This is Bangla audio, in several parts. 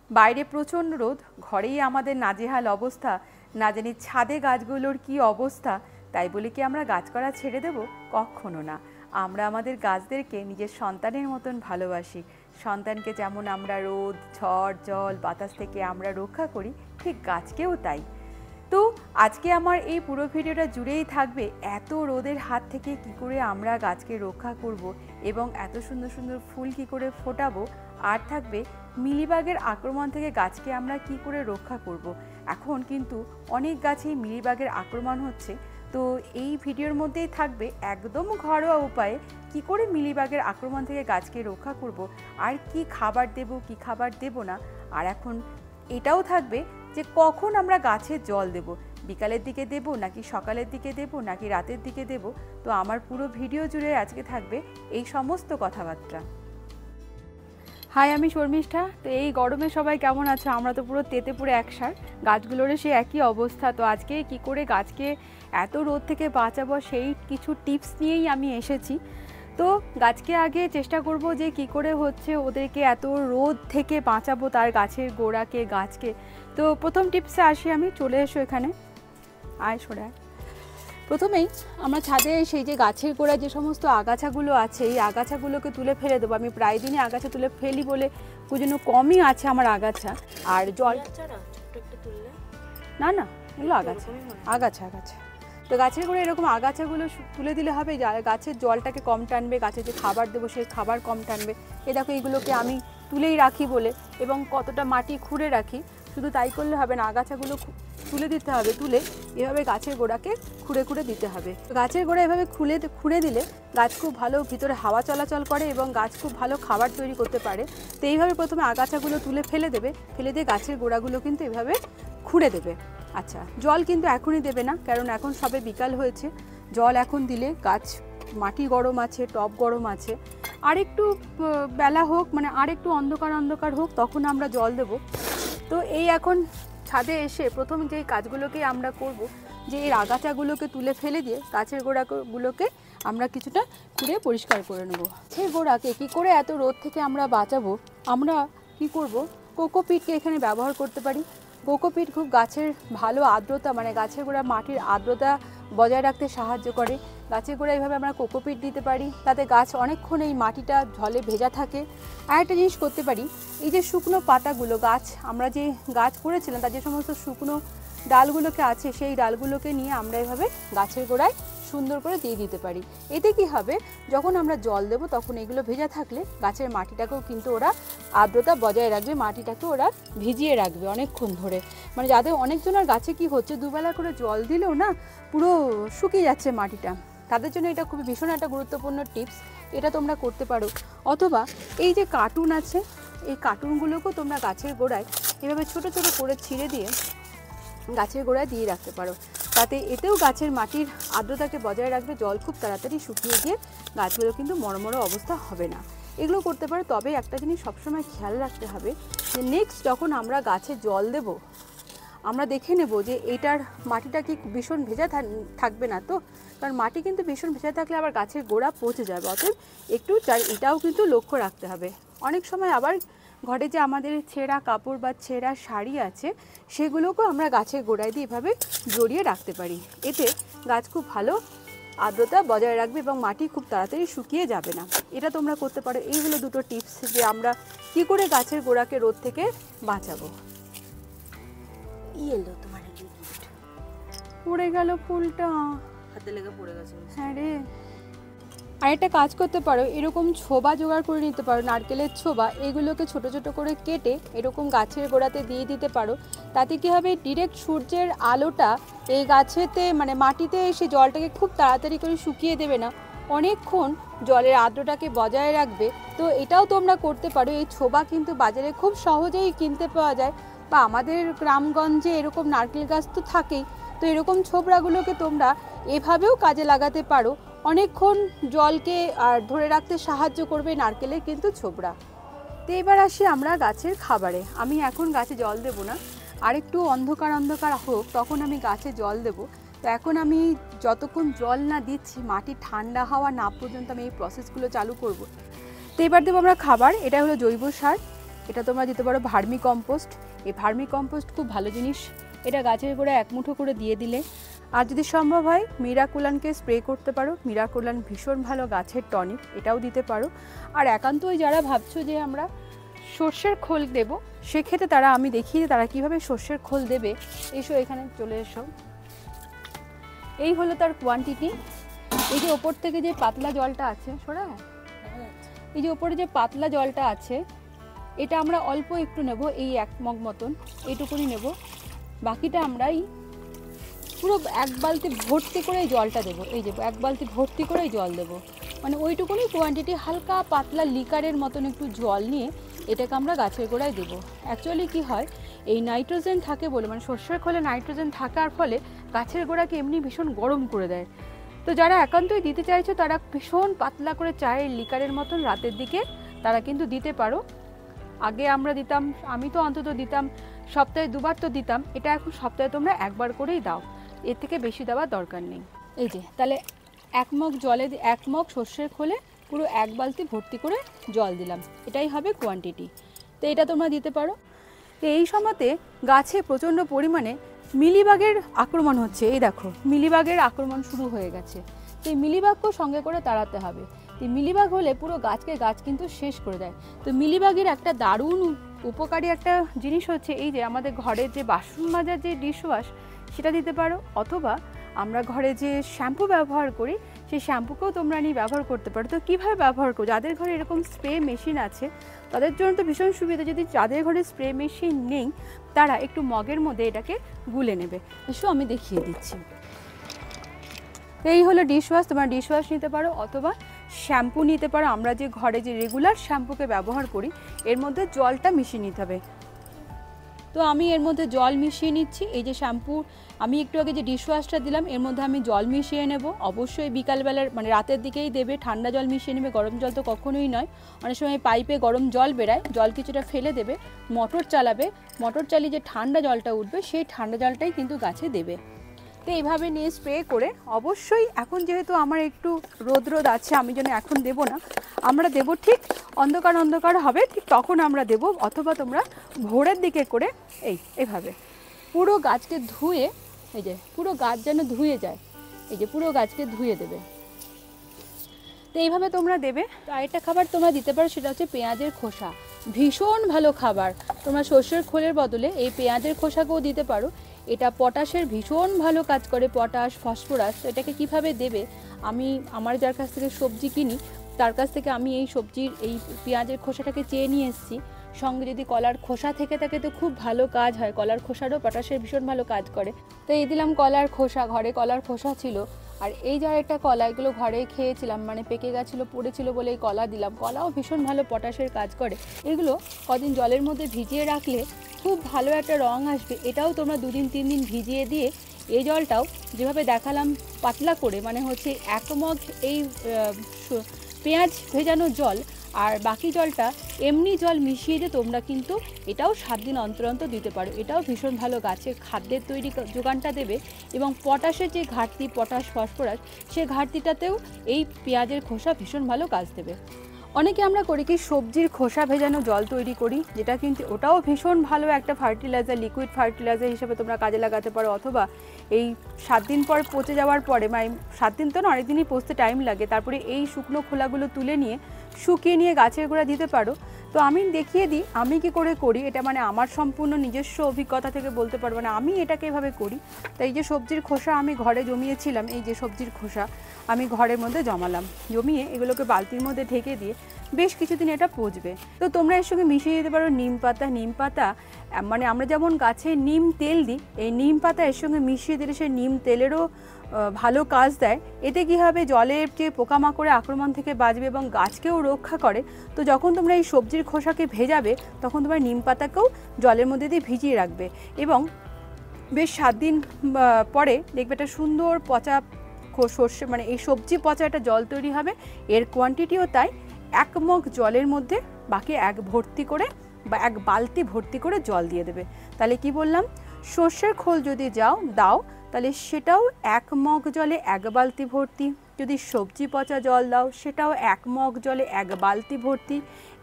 বাইরে প্রচণ্ড রোদ, ঘরেই আমাদের নাজেহাল অবস্থা, না জানি ছাদে গাছগুলোর কি অবস্থা। তাই বলে কি আমরা গাছ করা ছেড়ে দেব? কখনো না। আমরা আমাদের গাছদেরকে নিজের সন্তানের মতন ভালোবাসি। সন্তানকে যেমন আমরা রোদ, ঝড়, জল, বাতাস থেকে আমরা রক্ষা করি, ঠিক গাছকেও তাই। তো আজকে আমার এই পুরো ভিডিওটা জুড়েই থাকবে এত রোদের হাত থেকে কি করে আমরা গাছকে রক্ষা করব এবং এত সুন্দর সুন্দর ফুল কি করে ফোটাবো, আর থাকবে মিলিবাগের আক্রমণ থেকে গাছকে আমরা কি করে রক্ষা করব। এখন কিন্তু অনেক গাছেই মিলিবাগের আক্রমণ হচ্ছে, তো এই ভিডিওর মধ্যেই থাকবে একদম ঘরোয়া উপায়ে কি করে মিলিবাগের আক্রমণ থেকে গাছকে রক্ষা করব, আর কি খাবার দেব কি খাবার দেব না। আর এখন এটাও থাকবে যে কখন আমরা গাছে জল দেব, বিকালের দিকে দেব নাকি সকালের দিকে দেব নাকি রাতের দিকে দেব। তো আমার পুরো ভিডিও জুড়ে আজকে থাকবে এই সমস্ত কথাবার্তা। হাই, আমি শর্মিষ্ঠা। তো এই গরমে সবাই কেমন আছো? আমরা তো পুরো তেতে পুরো একসার, গাছগুলোরও সে একই অবস্থা। তো আজকে কি করে গাছকে এত রোদ থেকে বাঁচাবো সেই কিছু টিপস নিয়েই আমি এসেছি। তো গাছকে আগে চেষ্টা করব যে কি করে হচ্ছে ওদেরকে এত রোদ থেকে বাঁচাবো, তার গাছের গোড়াকে, গাছকে। তো প্রথম টিপসে আসি আমি, চলে এসো এখানে, আয় সরে। প্রথমেই আমরা ছাদে সেই যে গাছের গোড়ায় যে সমস্ত আগাছাগুলো আছে, এই আগাছাগুলোকে তুলে ফেলে দেবো। আমি প্রায় দিনই আগাছা তুলে ফেলি বলে যেন কমই আছে আমার আগাছা। আর জল না না, এগুলো আগাছা আগাছা আগাছা। তো গাছের গোড়ায় এরকম আগাছাগুলো তুলে দিলে হবে, গাছের জলটাকে কম টানবে, গাছে যে খাবার দেবো সেই খাবার কম টানবে। এ দেখো, এইগুলোকে আমি তুলেই রাখি বলে, এবং কতটা মাটি খুঁড়ে রাখি। শুধু তাই করলে হবে না, আগাছাগুলো তুলে দিতে হবে, তুলে এভাবে গাছের গোড়াকে খুঁড়ে খুঁড়ে দিতে হবে। গাছের গোড়া এভাবে খুঁড়ে দিলে গাছ খুব ভালো ভিতরে হাওয়া চলাচল করে এবং গাছ খুব ভালো খাবার তৈরি করতে পারে। তো এইভাবে প্রথমে আগাছাগুলো তুলে ফেলে দেবে, ফেলে দিয়ে গাছের গোড়াগুলো কিন্তু এভাবে খুঁড়ে দেবে। আচ্ছা, জল কিন্তু এখনই দেবে না, কারণ এখন সবে বিকাল হয়েছে। জল এখন দিলে গাছ, মাটি গরম আছে, টব গরম আছে, আর একটু বেলা হোক, মানে আর একটু অন্ধকার অন্ধকার হোক, তখন আমরা জল দেব। তো এই এখন ছাদে এসে প্রথম যেই কাজগুলোকে আমরা করব, যে এই আগাছাগুলোকে তুলে ফেলে দিয়ে গাছের গোড়াগুলোকে আমরা কিছুটা খুঁড়ে পরিষ্কার করে নেব। সেই গোড়াকে কী করে এত রোদ থেকে আমরা বাঁচাবো, আমরা কি করব, কোকোপিটকে এখানে ব্যবহার করতে পারি। কোকোপিট খুব গাছের ভালো আর্দ্রতা, মানে গাছের গোড়া মাটির আর্দ্রতা বজায় রাখতে সাহায্য করে। গাছের গোড়া এইভাবে আমরা কোকোপিট দিতে পারি, তাতে গাছ অনেকক্ষণ এই মাটিটা জলে ভেজা থাকে। আর একটা জিনিস করতে পারি, এই যে শুকনো পাতাগুলো, গাছ আমরা যে গাছ করেছিলাম তার যে সমস্ত শুকনো ডালগুলোকে আছে, সেই ডালগুলোকে নিয়ে আমরা এভাবে গাছের গোড়ায় সুন্দর করে দিয়ে দিতে পারি। এতে কি হবে, যখন আমরা জল দেব তখন এগুলো ভেজা থাকলে গাছের মাটিটাকেও কিন্তু ওরা আর্দ্রতা বজায় রাখবে, মাটিটাকে ওরা ভিজিয়ে রাখবে অনেকক্ষণ ধরে। মানে যাদের অনেকজনের গাছে কি হচ্ছে, দুবেলা করে জল দিলেও না পুরো শুকিয়ে যাচ্ছে মাটিটা, তাদের জন্য এটা খুবই ভীষণ একটা গুরুত্বপূর্ণ টিপস। এটা তোমরা করতে পারো। অথবা এই যে কার্টুন আছে, এই কার্টুনগুলোকেও তোমরা গাছের গোড়ায় এভাবে ছোট ছোট করে ছিঁড়ে দিয়ে গাছের গোড়ায় দিয়ে রাখতে পারো, তাতে এতেও গাছের মাটির আর্দ্রতাকে বজায় রাখবে। জল খুব তাড়াতাড়ি শুকিয়ে গিয়ে গাছগুলো কিন্তু মরমরো অবস্থা হবে না। এগুলো করতে পারো। তবে একটা জিনিস সবসময় খেয়াল রাখতে হবে যে নেক্সট যখন আমরা গাছে জল দেব, আমরা দেখে নেব যে এটার মাটিটা কি ভীষণ ভেজা থাকবে না তো, কারণ মাটি কিন্তু ভীষণ ভেজা থাকলে আবার গাছের গোড়া পচে যাবে। অতএব একটু এটাও কিন্তু লক্ষ্য রাখতে হবে। অনেক সময় আবার ঘরে যে আমাদের ছেঁড়া কাপড় বা ছেঁড়া শাড়ি আছে, সেগুলোকেও আমরা গাছের গোড়ায় দিয়ে এভাবে জড়িয়ে রাখতে পারি। এতে গাছ খুব ভালো আর্দ্রতা বজায় রাখবে এবং মাটি খুব তাড়াতাড়ি শুকিয়ে যাবে না। এটা তোমরা করতে পারো। এই হলো দুটো টিপস, যে আমরা কি করে গাছের গোড়াকে রোদ থেকে বাঁচাবো। এলো তোমার পড়ে গেল ফুলটা, হাতে লেগে পড়ে গেছে। হ্যাঁ রে। আর একটা কাজ করতে পারো, এরকম ছোবা জোগাড় করে নিতে পারো, নারকেলের ছোবা। এগুলোকে ছোট ছোট করে কেটে এরকম গাছের গোড়াতে দিয়ে দিতে পারো। তাতে কী হবে, ডিরেক্ট সূর্যের আলোটা এই গাছেতে, মানে মাটিতে এসে জলটাকে খুব তাড়াতাড়ি করে শুকিয়ে দেবে না, অনেকক্ষণ জলের আর্দ্রতাকে বজায় রাখবে। তো এটাও তোমরা করতে পারো। এই ছোবা কিন্তু বাজারে খুব সহজেই কিনতে পাওয়া যায়, বা আমাদের গ্রামগঞ্জে এরকম নারকেল গাছ তো থাকেই। তো এরকম ছোবড়াগুলোকে তোমরা এভাবেও কাজে লাগাতে পারো। অনেকক্ষণ জলকে আর ধরে রাখতে সাহায্য করবে নারকেলের কিন্তু ছোবড়া। তো এবার আসি আমরা গাছের খাবারে। আমি এখন গাছে জল দেব না, আর একটু অন্ধকার অন্ধকার হোক তখন আমি গাছে জল দেব। তো এখন আমি যতক্ষণ জল না দিচ্ছি, মাটি ঠান্ডা হওয়া না পর্যন্ত আমি এই প্রসেসগুলো চালু করব। তো এবার দেবো আমরা খাবার। এটা হলো জৈব সার। এটা তোমরা দিতে পারো ভার্মি কম্পোস্ট। এই ভার্মি কম্পোস্ট খুব ভালো জিনিস, এটা গাছের গোড়ায় 1 মুঠো করে দিয়ে দিলে। আর যদি সম্ভব হয় মিরাকুলানকে স্প্রে করতে পারো, মিরাকুলান ভীষণ ভালো গাছের টনিক, এটাও দিতে পারো। আর একান্তই যারা ভাবছো যে আমরা সর্ষের খোল দেবো, সেক্ষেত্রে তারা আমি দেখিয়ে তারা কীভাবে সর্ষের খোল দেবে। এসো এখানে চলে এসো, এই হলো তার কোয়ান্টিটি। এই যে ওপর থেকে যে পাতলা জলটা আছে, সরা, এই যে ওপরে যে পাতলা জলটা আছে, এটা আমরা অল্প একটু নেব, এই 1 মগ মতন, এইটুকুনি নেব। বাকিটা আমরাই পুরো 1 বালতি ভর্তি করে জলটা দেবো। এই যে 1 বালতি ভর্তি করে জল দেবো, মানে ওইটুকুনি কোয়ান্টিটি, হালকা পাতলা লিকারের মতন একটু জল নিয়ে এটাকে আমরা গাছের গোড়ায় দেবো। অ্যাকচুয়ালি কি হয়, এই নাইট্রোজেন থাকে বলে, মানে সর্ষের খোলে নাইট্রোজেন থাকার ফলে গাছের গোড়াকে এমনি ভীষণ গরম করে দেয়। তো যারা একান্তই দিতে চাইছো তারা ভীষণ পাতলা করে চায়ের লিকারের মতন রাতের দিকে তারা কিন্তু দিতে পারো। আগে আমরা দিতাম, আমি তো অন্তত দিতাম সপ্তাহে 2 বার তো দিতাম, এটা এখন সপ্তাহে তোমরা 1 বার করেই দাও, এর থেকে বেশি দেওয়ার দরকার নেই। এই যে তাহলে 1 মগ জলে 1 মগ সর্ষের খোলে পুরো 1 বালতি ভর্তি করে জল দিলাম, এটাই হবে কোয়ান্টিটি। তো এটা তোমরা দিতে পারো। তো এই সময়তে গাছে প্রচণ্ড পরিমাণে মিলিবাগের আক্রমণ হচ্ছে। এই দেখো মিলিবাগের আক্রমণ শুরু হয়ে গেছে, তো এই মিলিবাগকেও সঙ্গে করে তাড়াতে হবে। তো মিলিবাগ হলে পুরো গাছ কিন্তু শেষ করে দেয়। তো মিলিবাগের একটা দারুণ উপকারী একটা জিনিস হচ্ছে এই যে আমাদের ঘরের যে বাসন মাজার যে ডিশওয়াশ, সেটা দিতে পারো। অথবা আমরা ঘরে যে শ্যাম্পু ব্যবহার করি, সেই শ্যাম্পুকেও তোমরা নিয়ে ব্যবহার করতে পারো। তো কীভাবে ব্যবহার করো, যাদের ঘরে এরকম স্প্রে মেশিন আছে তাদের জন্য তো ভীষণ সুবিধা। যদি যাদের ঘরে স্প্রে মেশিন নেই, তারা একটু মগের মধ্যে এটাকে গুলে নেবে। এসো আমি দেখিয়ে দিচ্ছি। এই হলো ডিশওয়াশ, তোমরা ডিশওয়াশ নিতে পারো অথবা শ্যাম্পু নিতে পারো। আমরা যে ঘরে যে রেগুলার শ্যাম্পুকে ব্যবহার করি, এর মধ্যে জলটা মিশিয়ে নিতে হবে। তো আমি এর মধ্যে জল মিশিয়ে নিচ্ছি। এই যে শ্যাম্পু আমি একটু আগে যে ডিশওয়াশটা দিলাম, এর মধ্যে আমি জল মিশিয়ে নেব। অবশ্যই বিকালবেলার মানে রাতের দিকেই দেবে, ঠান্ডা জল মিশিয়ে নেবে, গরম জল তো কখনোই নয়। অনেক সময় পাইপে গরম জল বেরায়, জল কিছুটা ফেলে দেবে, মোটর চালাবে, মোটর চালিয়ে যে ঠান্ডা জলটা উঠবে সেই ঠান্ডা জলটাই কিন্তু গাছে দেবে। তো এইভাবে নিয়ে স্প্রে করে, অবশ্যই এখন যেহেতু আমার একটু রোদ আছে, আমি যেন এখন দেব না, আমরা দেব ঠিক অন্ধকার হবে ঠিক তখন আমরা দেব। অথবা তোমরা ভোরের দিকে করে এইভাবে পুরো গাছকে ধুয়ে, এই যে পুরো গাছ যেন ধুয়ে যায়, এই যে পুরো গাছকে ধুয়ে দেবে। তো এইভাবে তোমরা দেবে। তো আরেকটা খাবার তোমরা দিতে পারো, সেটা হচ্ছে পেঁয়াজের খোসা। ভীষণ ভালো খাবার, তোমরা সর্ষের খোলের বদলে এই পেঁয়াজের খোসাকেও দিতে পারো। এটা পটাশের ভীষণ ভালো কাজ করে, পটাশ, ফসফরাস। তো এটাকে কীভাবে দেবে, আমি আমার যার কাছ থেকে সবজি কিনি তার কাছ থেকে আমি এই সবজির এই পেঁয়াজের খোসাটাকে চেয়ে নিয়ে এসেছি। সঙ্গে যদি কলার খোসা থেকে থাকে তো খুব ভালো কাজ হয়, কলার খোসারও পটাশের ভীষণ ভালো কাজ করে। তো এই দিলাম কলার খোসা, ঘরে কলার খোসা ছিল। আর এই যার একটা কলা, এগুলো ঘরে খেয়েছিলাম, মানে পেকে গেছিলো, পড়েছিল বলে এই কলা দিলাম। কলাও ভীষণ ভালো পটাশের কাজ করে। এগুলো কদিন জলের মধ্যে ভিজিয়ে রাখলে খুব ভালো একটা রং আসবে। এটাও তোমরা 2 দিন 3 দিন ভিজিয়ে দিয়ে, এই জলটাও যেভাবে দেখালাম পাতলা করে, মানে হচ্ছে 1 মগ এই পেঁয়াজ ভেজানো জল আর বাকি জলটা এমনি জল মিশিয়ে দিয়ে তোমরা কিন্তু এটাও 7 দিন অন্তর অন্তর দিতে পারো। এটাও ভীষণ ভালো গাছের খাদ্যের তৈরি যোগানটা দেবে এবং পটাশের যে ঘাটতি, পটাশ, ফসফরাস, সেই ঘাটতিটাতেও এই পেঁয়াজের খোসা ভীষণ ভালো কাজ দেবে। অনেকে আমরা করি কি, সবজির খোসা ভেজানো জল তৈরি করি, যেটা কিন্তু ওটাও ভীষণ ভালো একটা ফার্টিলাইজার, লিকুইড ফার্টিলাইজার হিসেবে তোমরা কাজে লাগাতে পারো। অথবা এই 7 দিন পর পচে যাওয়ার পরে, মানে 7 দিন তো না, অনেক দিনই পচতে টাইম লাগে, তারপরে এই শুকনো খোলাগুলো তুলে নিয়ে শুকিয়ে নিয়ে গাছের গোড়া দিতে পারো। তো আমি দেখিয়ে দিই আমি কি করে করি, এটা মানে আমার সম্পূর্ণ নিজস্ব অভিজ্ঞতা থেকে বলতে পারবো না, আমি এটাকে এভাবে করি। তো এই যে সবজির খোসা আমি ঘরে জমিয়েছিলাম, এই যে সবজির খোসা আমি ঘরের মধ্যে জমালাম, জমিয়ে এগুলোকে বালতির মধ্যে ঢেকে দিয়ে বেশ কিছুদিন এটা পচবে। তো তোমরা এর সঙ্গে মিশিয়ে দিতে পারো নিম পাতা। নিম পাতা মানে আমরা যেমন গাছে নিম তেল দিই, এই নিম পাতা এর সঙ্গে মিশিয়ে দিলে সেই নিম তেলেরও ভালো কাজ দেয়। এতে কী হবে, জলের যে পোকামাকড়ের আক্রমণ থেকে বাঁচবে এবং গাছকেও রক্ষা করে। তো যখন তোমরা এই সবজির খোসাকে ভেজাবে, তখন তোমরা নিম পাতাকেও জলের মধ্যে দিয়ে ভিজিয়ে রাখবে এবং বেশ 7 দিন পরে দেখবে একটা সুন্দর পচা সর্ষে, মানে এই সবজি পচা একটা জল তৈরি হবে। এর কোয়ান্টিটিও তাই, 1 মগ জলের মধ্যে বাকি 1 ভর্তি করে বা 1 বালতি ভর্তি করে জল দিয়ে দেবে। তাহলে কি বললাম, সর্ষের খোল যদি দাও তাহলে সেটাও 1 মগ জলে 1 বালতি ভর্তি, যদি সবজি পচা জল দাও সেটাও 1 মগ জলে 1 বালতি ভর্তি।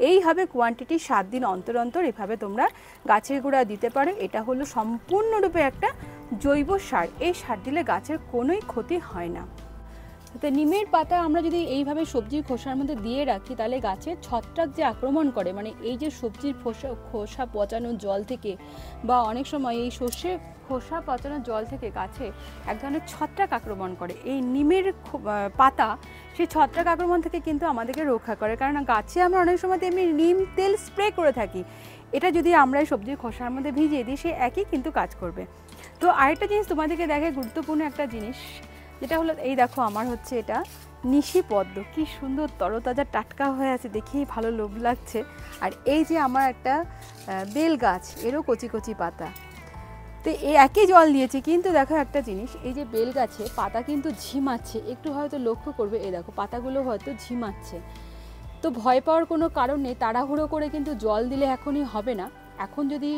এইভাবে কোয়ান্টিটি 7 দিন অন্তর অন্তর এভাবে তোমরা গাছের গোড়া দিতে পারো। এটা হলো সম্পূর্ণরূপে একটা জৈব সার। এই সার দিলে গাছের কোনোই ক্ষতি হয় না। তো নিমের পাতা আমরা যদি এইভাবে সবজির খোসার মধ্যে দিয়ে রাখি তাহলে গাছের ছত্রাক যে আক্রমণ করে, মানে এই যে সবজির খোসা পচানো জল থেকে বা অনেক সময় এই সর্ষে খোসা পচানো জল থেকে গাছে এক ধরনের ছত্রাক আক্রমণ করে। এই নিমের পাতা সেই ছত্রাক আক্রমণ থেকে কিন্তু আমাদেরকে রক্ষা করে, কারণ গাছে আমরা অনেক সময় এমনি নিম তেল স্প্রে করে থাকি। এটা যদি আমরা সবজির খোসার মধ্যে ভিজিয়ে দিই সে একই কিন্তু কাজ করবে। তো আরেকটা জিনিস তোমাদেরকে দেখে গুরুত্বপূর্ণ একটা জিনিস, যেটা হলো এই দেখো আমার হচ্ছে এটা নিশি পদ্ম, কি সুন্দর তরতাজা টাটকা হয়ে আছে, দেখেই ভালো লোভ লাগছে। আর এই যে আমার একটা বেল গাছ, এরও কচি কচি পাতা। তো এই একই জল দিয়েছি, কিন্তু দেখো একটা জিনিস, এই যে বেল গাছে পাতা কিন্তু ঝিমাচ্ছে, একটু হয়তো লক্ষ্য করবে, এই দেখো পাতাগুলো হয়তো ঝিমাচ্ছে। তো ভয় পাওয়ার কোনো কারণ নেই, তাড়াহুড়ো করে কিন্তু জল দিলে এখনই হবে না। এখন যদি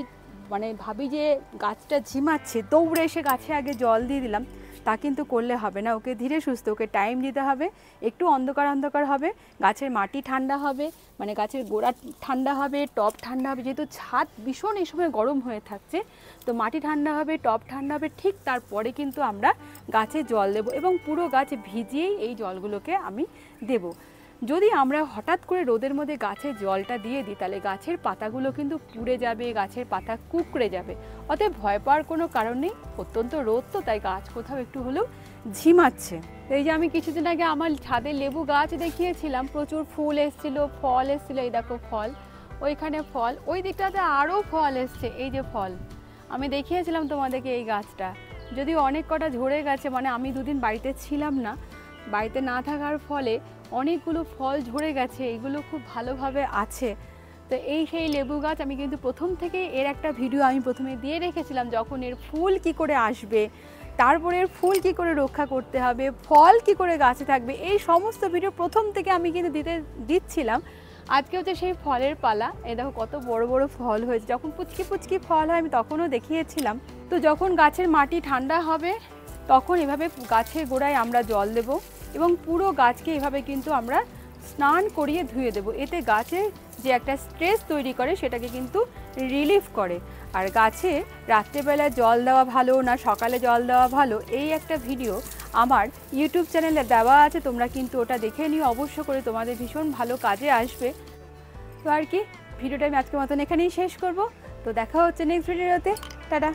মানে ভাবি যে গাছটা ঝিমাচ্ছে দৌড়ে এসে গাছে আগে জল দিয়ে দিলাম, তা কিন্তু করলে হবে না। ওকে ধীরে সুস্থে ওকে টাইম দিতে হবে। একটু অন্ধকার অন্ধকার হবে, গাছের মাটি ঠান্ডা হবে, মানে গাছের গোড়া ঠান্ডা হবে, টব ঠান্ডা হবে, যেহেতু ছাদ ভীষণ এই সময় গরম হয়ে থাকছে, তো মাটি ঠান্ডা হবে, টব ঠান্ডা হবে, ঠিক তারপরে কিন্তু আমরা গাছে জল দেব এবং পুরো গাছ ভিজিয়েই এই জলগুলোকে আমি দেব। যদি আমরা হঠাৎ করে রোদের মধ্যে গাছে জলটা দিয়ে দিই তাহলে গাছের পাতাগুলো কিন্তু পুড়ে যাবে, গাছের পাতা কুঁকড়ে যাবে। অতএব ভয় পাওয়ার কোনো কারণ নেই, অত্যন্ত রোদ তো তাই গাছ কোথাও একটু হলেও ঝিমাচ্ছে। এই যে আমি কিছুদিন আগে আমার ছাদে লেবু গাছ দেখিয়েছিলাম, প্রচুর ফুল এসেছিলো, ফল এসেছিলো, এই দেখো ফল, ওইখানে ফল, ওই দিকটাতে আরও ফল এসছে, এই যে ফল আমি দেখিয়েছিলাম তোমাদেরকে। এই গাছটা যদিও অনেক কটা ঝরে গেছে, মানে আমি দুদিন বাড়িতে ছিলাম না, বাড়িতে না থাকার ফলে অনেকগুলো ফল ঝরে গেছে, এগুলো খুব ভালোভাবে আছে। তো এই সেই লেবু গাছ আমি কিন্তু প্রথম থেকে এর একটা ভিডিও আমি প্রথমে দিয়ে রেখেছিলাম, যখন এর ফুল কি করে আসবে, তারপরে এর ফুল কি করে রক্ষা করতে হবে, ফল কি করে গাছে থাকবে, এই সমস্ত ভিডিও প্রথম থেকে আমি কিন্তু দিচ্ছিলাম। আজকে হচ্ছে সেই ফলের পালা। এই দেখো কত বড় বড় ফল হয়েছে, যখন পুচকি পুচকি ফল হয় আমি তখনও দেখিয়েছিলাম। তো যখন গাছের মাটি ঠান্ডা হবে তখন এভাবে গাছের গোড়ায় আমরা জল দেব এবং পুরো গাছকে এভাবে কিন্তু আমরা স্নান করিয়ে ধুয়ে দেব। এতে গাছের যে একটা স্ট্রেস তৈরি করে সেটাকে কিন্তু রিলিফ করে। আর গাছে রাত্রেবেলা জল দেওয়া ভালো না সকালে জল দেওয়া ভালো, এই একটা ভিডিও আমার ইউটিউব চ্যানেলে দেওয়া আছে, তোমরা কিন্তু ওটা দেখে নিও অবশ্য করে, তোমাদের ভীষণ ভালো কাজে আসবে। তো আর কি, ভিডিওটা আমি আজকের মতন এখানেই শেষ করব। তো দেখা হচ্ছে নেক্সট ভিডিওতে, টাটা।